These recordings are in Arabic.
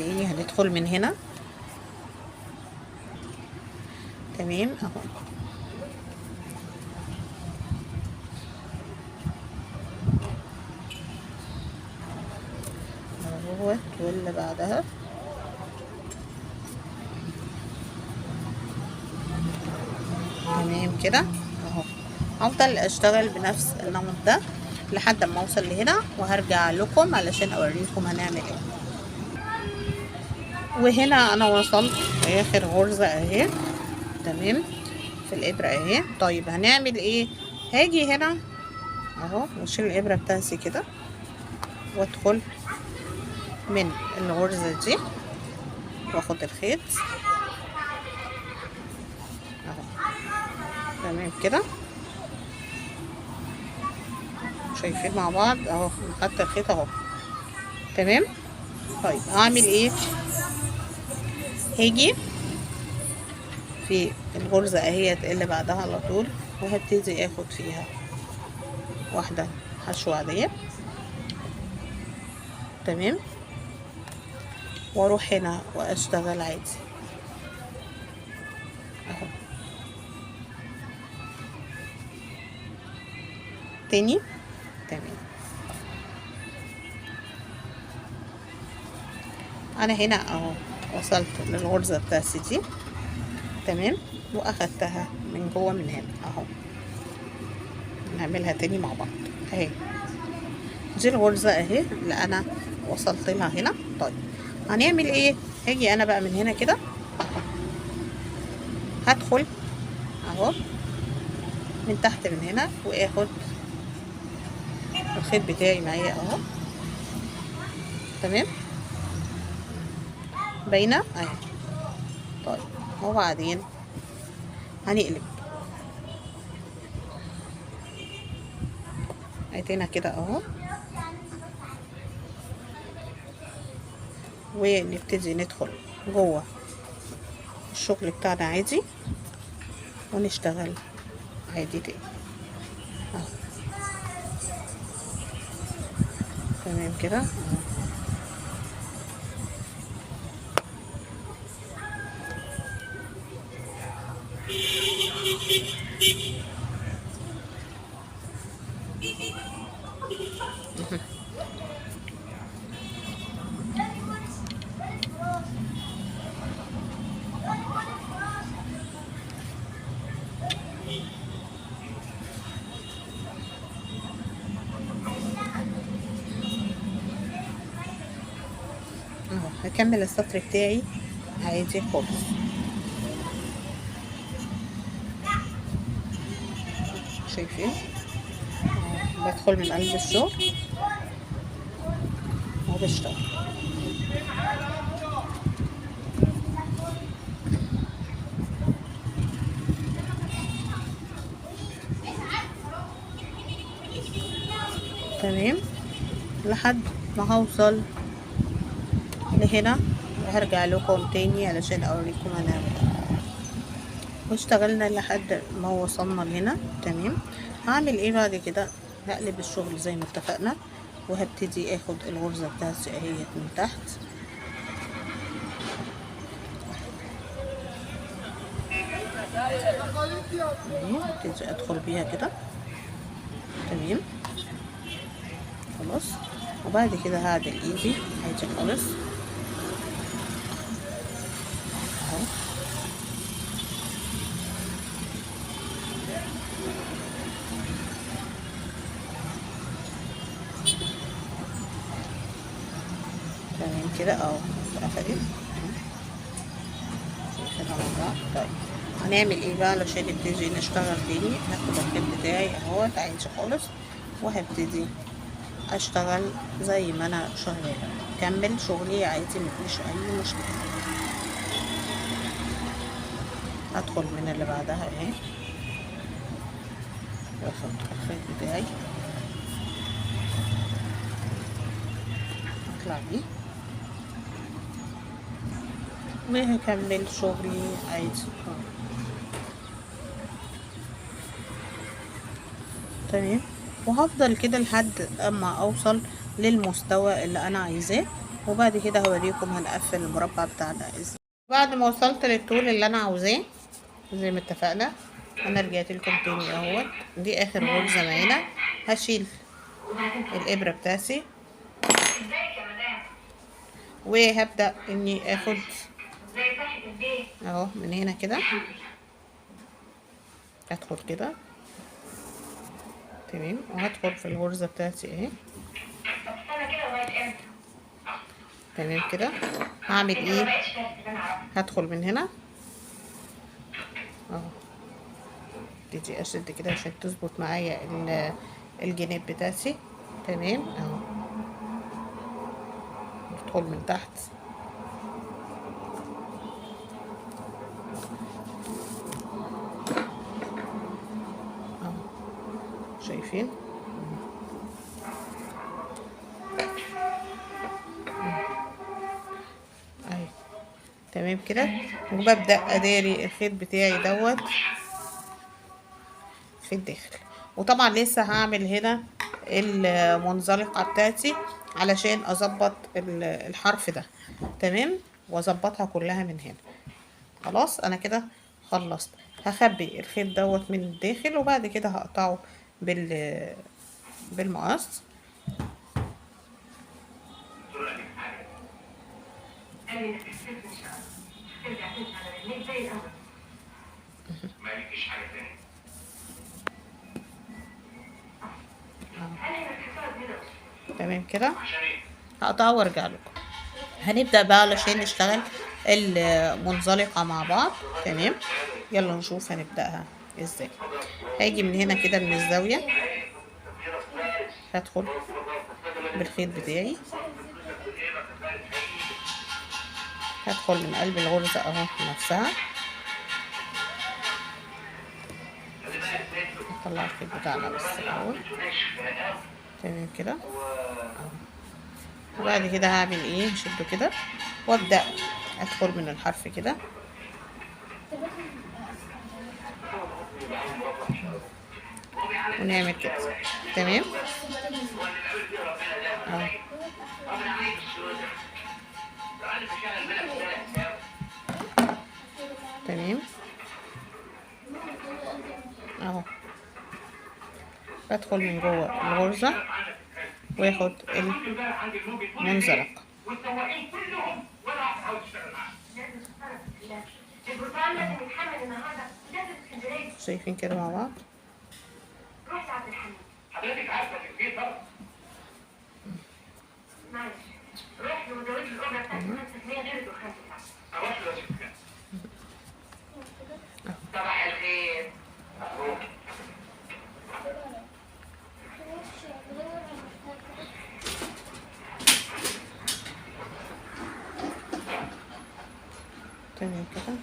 تاني هندخل من هنا. تمام اهو. اهوت واللي بعدها. تمام كده اهو. هفضل اشتغل بنفس النمط ده لحد ما اوصل لهنا، وهرجع لكم علشان اوريكم هنعمل ايه. وهنا انا وصلت اخر غرزة اهي. تمام في الابرة اهي. طيب هنعمل ايه؟ هاجي هنا اهو واشيل الابرة بتاعتي كده وادخل من الغرزة دي واخد الخيط اهو. تمام كده شايفين مع بعض اهو. خدت الخيط اهو. تمام. طيب هعمل ايه؟ هاجي في الغرزة اهيت اللي بعدها على طول، وهبتدي اخد فيها واحدة حشو عادية. تمام. واروح هنا واشتغل عادي اهو. تاني. تمام. انا هنا اهو وصلت للغرزة بتاعتي دي. تمام. واخدتها من جوه من هنا اهو. نعملها تاني مع بعض اهي. دي الغرزة اهي اللي انا وصلت لها هنا. طيب هنعمل ايه؟ هاجي انا بقى من هنا كده، هدخل اهو من تحت من هنا واخد الخيط بتاعي معايا اهو. تمام باينه اهي. طيب وبعدين هنقلب ايدينا كده اهو، ونبتدي ندخل جوه الشغل بتاعنا عادي ونشتغل عادي تاني اهو. تمام كده اهو. اهو هكمل السطر بتاعي عادي خالص. شايفين اهو. بدخل من قلب الشغل وبشتغل. تمام لحد ما هوصل لهنا، وهرجع لكم تاني علشان اوريكم هنعمل ايه. واشتغلنا لحد ما وصلنا لهنا. تمام. هعمل ايه بعد كده؟ هقلب الشغل زي ما اتفقنا، وهبتدي اخد الغرزة بتاعتي اهيت من تحت هبتدي ادخل بيها كده. تمام خلاص. وبعد كده هعدل ايدي عادي خالص اهو. تمام كده اهو اتقفلت. شايفينها مع بعض. طيب هنعمل ايه بقى علشان نبتدي نشتغل تاني؟ هاخد الخيط بتاعي اهوت عادي خالص، وهبتدي اشتغل زي ما انا شغاله. كمل شغلي عادي مفيش اي مشكله. ادخل من اللي بعدها اهي واخد الخيط بتاعي اطلع بيه وهكمل شغلي عادي. تمام. وهفضل كده لحد اما اوصل للمستوى اللي انا عايزاه، وبعد كده هوريكم هنقفل المربع بتاعنا ازاي. بعد ما وصلت للطول اللي انا عاوزاه زي ما اتفقنا، انا رجعت لكم تاني اهوت. دي اخر غرزة معانا. هشيل الابرة بتاعتي وهبدأ اني اخد اهو من هنا كده، ادخل كده تمام، وهدخل في الغرزة بتاعتي اهي تمام كده. هعمل ايه؟ هدخل من هنا اهو، تيجي اشد كده عشان تظبط معايا الجناب بتاعتي تمام اهو. ادخل من تحت اهو، شايفين اهي تمام كده. وببدأ اداري الخيط بتاعي دوت في الداخل. وطبعا لسه هعمل هنا المنزلقة بتاعتي علشان اظبط الحرف ده تمام، واظبطها كلها من هنا. خلاص انا كده خلصت. هخبي الخيط دوت من الداخل وبعد كده هقطعه بالمقص. تمام كده هقطعه وارجع لكم. هنبدأ بقى علشان نشتغل المنزلقة مع بعض تمام. يلا نشوف هنبدأها ازاي. هاجي من هنا كده من الزاوية، هدخل بالخيط بتاعي، هدخل من قلب الغرزة اهو نفسها، نطلع الخيط بتاعنا بس الاول تمام كده اهو. وبعد كده هعمل ايه؟ هشده كده وابدأ ادخل من الحرف كده ونعمل كده تمام اهو تمام اهو. بدخل من جوه الغرزة واخد المنزلقة شايفين كده مع بعض. تمام كده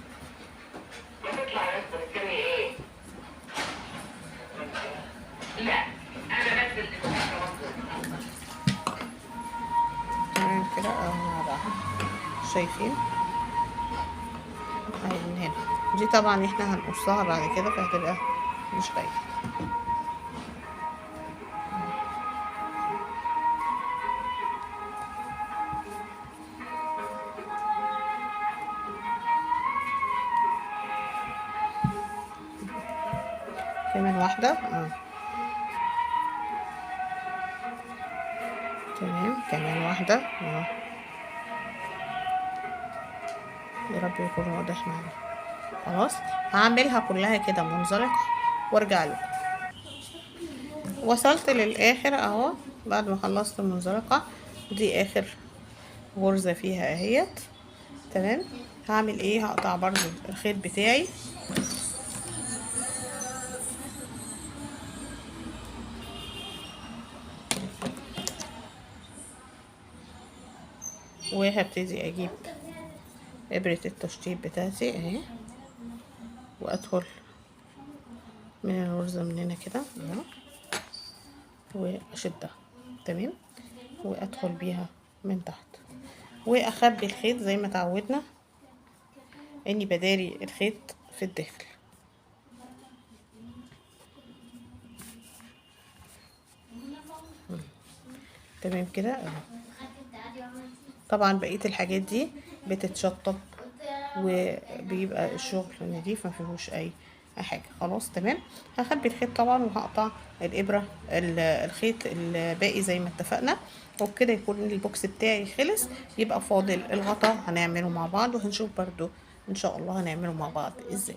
تمام كده اهو مع بعض. شايفين اهي من هنا. دي طبعا احنا هنقصها بعد كده فهتبقى مش باينه. كمان واحده تمام، كمان واحده يا رب يكون واضح معانا. خلاص هعملها كلها كده منزلقه وارجع لكم. وصلت للاخر اهو بعد ما خلصت المنزلقه. دي اخر غرزه فيها اهيت تمام. هعمل ايه؟ هقطع برضو الخيط بتاعي وهبتدي اجيب ابرة التشطيب بتاعتي اهي وادخل من الغرزة من هنا كده اهو واشدها تمام، وادخل بيها من تحت واخبي الخيط زي ما اتعودنا اني بداري الخيط في الداخل. تمام كده اهو. طبعا بقية الحاجات دي بتتشطب وبيبقى الشغل نضيف ما فيهوش اي حاجة. خلاص تمام. هخبي الخيط طبعا وهقطع الابرة الخيط الباقي زي ما اتفقنا، وبكده يكون البوكس بتاعي خلص. يبقى فاضل الغطا هنعمله مع بعض، وهنشوف برضو ان شاء الله هنعمله مع بعض ازاي.